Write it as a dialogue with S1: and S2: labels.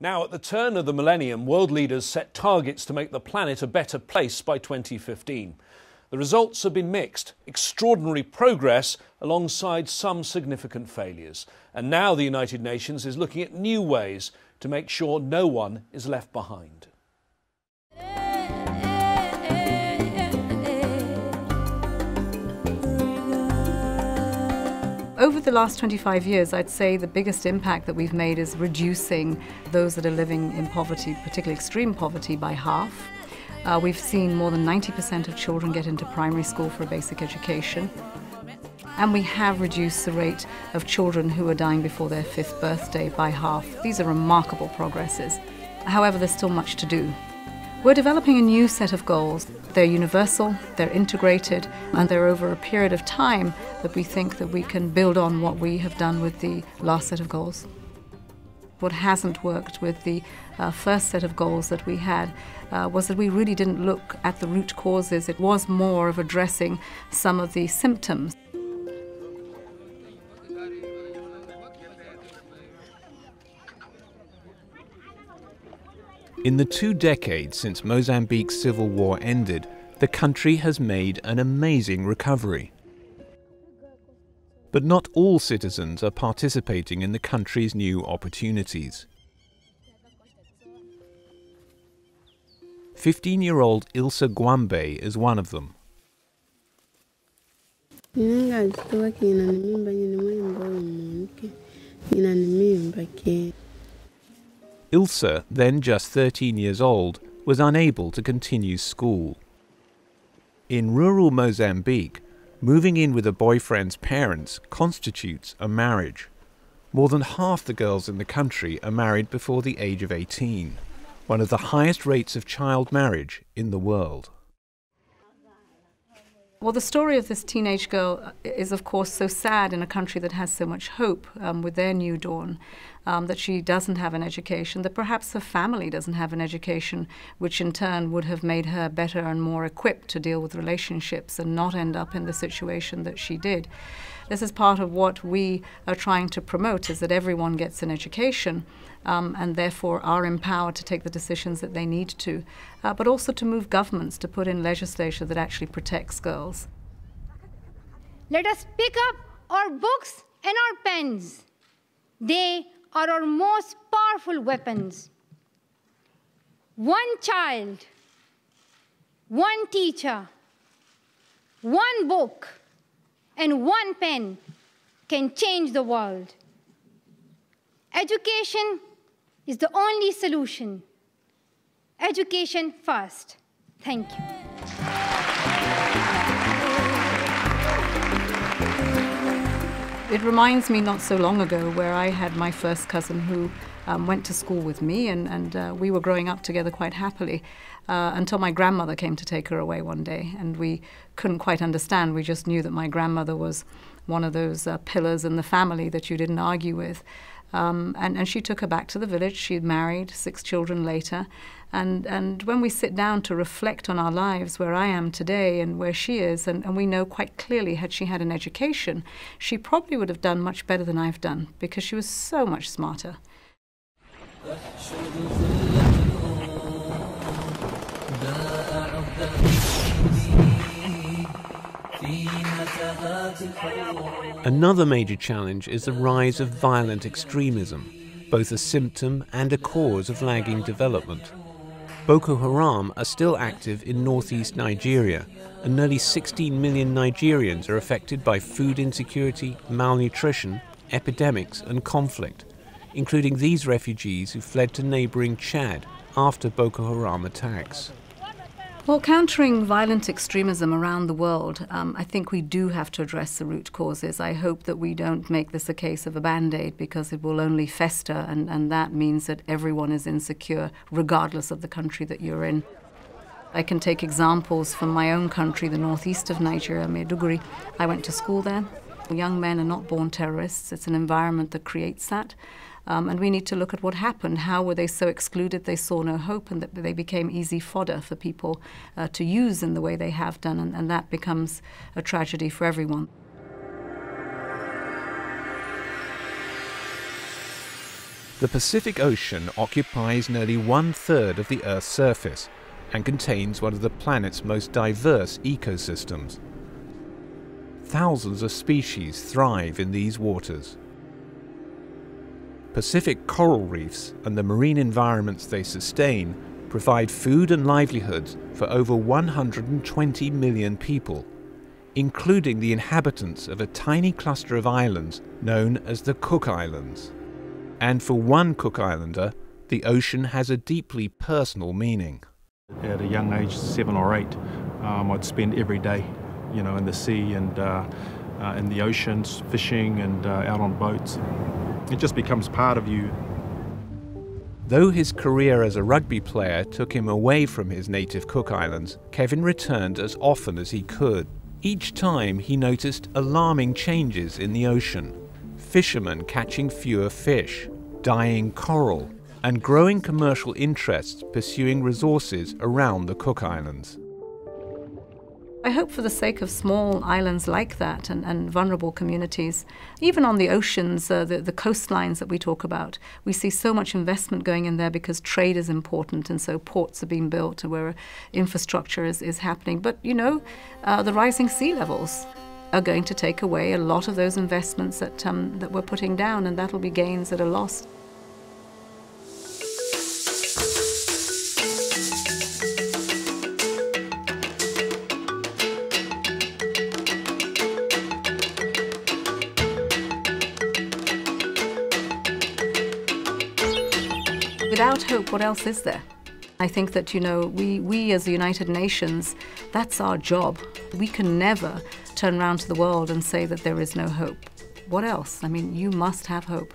S1: Now, at the turn of the millennium, world leaders set targets to make the planet a better place by 2015. The results have been mixed. Extraordinary progress alongside some significant failures. And now the United Nations is looking at new ways to make sure no one is left behind.
S2: Over the last 25 years, I'd say the biggest impact that we've made is reducing those that are living in poverty, particularly extreme poverty, by half. We've seen more than 90% of children get into primary school for a basic education. And we have reduced the rate of children who are dying before their 5th birthday by half. These are remarkable progresses. However, there's still much to do. We're developing a new set of goals. They're universal, they're integrated, and they're over a period of time that we think that we can build on what we have done with the last set of goals. What hasn't worked with the first set of goals that we had was that we really didn't look at the root causes. It was more of addressing some of the symptoms.
S3: In the 2 decades since Mozambique's civil war ended, the country has made an amazing recovery. But not all citizens are participating in the country's new opportunities. 15-year-old Ilse Gwambe is one of them. Ilse, then just 13 years old, was unable to continue school. In rural Mozambique, moving in with a boyfriend's parents constitutes a marriage. More than half the girls in the country are married before the age of 18, one of the highest rates of child marriage in the world.
S2: Well, the story of this teenage girl is, of course, so sad in a country that has so much hope with their new dawn, that she doesn't have an education, that perhaps her family doesn't have an education, which in turn would have made her better and more equipped to deal with relationships and not end up in the situation that she did. This is part of what we are trying to promote, is that everyone gets an education and therefore are empowered to take the decisions that they need to, but also to move governments to put in legislation that actually protects girls.
S4: Let us pick up our books and our pens. They are our most powerful weapons. One child, one teacher, one book, and one pen can change the world. Education is the only solution. Education first. Thank you.
S2: It reminds me not so long ago where I had my first cousin who went to school with me, and we were growing up together quite happily until my grandmother came to take her away one day, and we couldn't quite understand. We just knew that my grandmother was one of those pillars in the family that you didn't argue with. And she took her back to the village. She had married 6 children later. And when we sit down to reflect on our lives, where I am today and where she is, and we know quite clearly, had she had an education, she probably would have done much better than I've done, because she was so much smarter.
S3: Another major challenge is the rise of violent extremism, both a symptom and a cause of lagging development. Boko Haram are still active in northeast Nigeria, and nearly 16 million Nigerians are affected by food insecurity, malnutrition, epidemics and conflict, including these refugees who fled to neighbouring Chad after Boko Haram attacks.
S2: Well, countering violent extremism around the world, I think we do have to address the root causes. I hope that we don't make this a case of a Band-Aid, because it will only fester, and that means that everyone is insecure, regardless of the country that you're in. I can take examples from my own country, the northeast of Nigeria, Maiduguri. I went to school there. Young men are not born terrorists. It's an environment that creates that. And we need to look at what happened. How were they so excluded they saw no hope, and that they became easy fodder for people to use in the way they have done, and that becomes a tragedy for everyone.
S3: The Pacific Ocean occupies nearly 1/3 of the Earth's surface and contains one of the planet's most diverse ecosystems. Thousands of species thrive in these waters. Pacific coral reefs and the marine environments they sustain provide food and livelihoods for over 120 million people, including the inhabitants of a tiny cluster of islands known as the Cook Islands. And for one Cook Islander, the ocean has a deeply personal meaning.
S5: At a young age, 7 or 8, I'd spend every day, in the sea and in the oceans, fishing and out on boats. It just becomes part of you.
S3: Though his career as a rugby player took him away from his native Cook Islands, Kevin returned as often as he could. Each time he noticed alarming changes in the ocean. Fishermen catching fewer fish, dying coral, and growing commercial interests pursuing resources around the Cook Islands.
S2: I hope for the sake of small islands like that and vulnerable communities, even on the oceans, the coastlines that we talk about, we see so much investment going in there because trade is important, and so ports are being built where infrastructure is happening. But, the rising sea levels are going to take away a lot of those investments that we're putting down, and that'll be gains that are lost. Without hope, what else is there? I think that, we as the United Nations, that's our job. We can never turn around to the world and say that there is no hope. What else? I mean, you must have hope.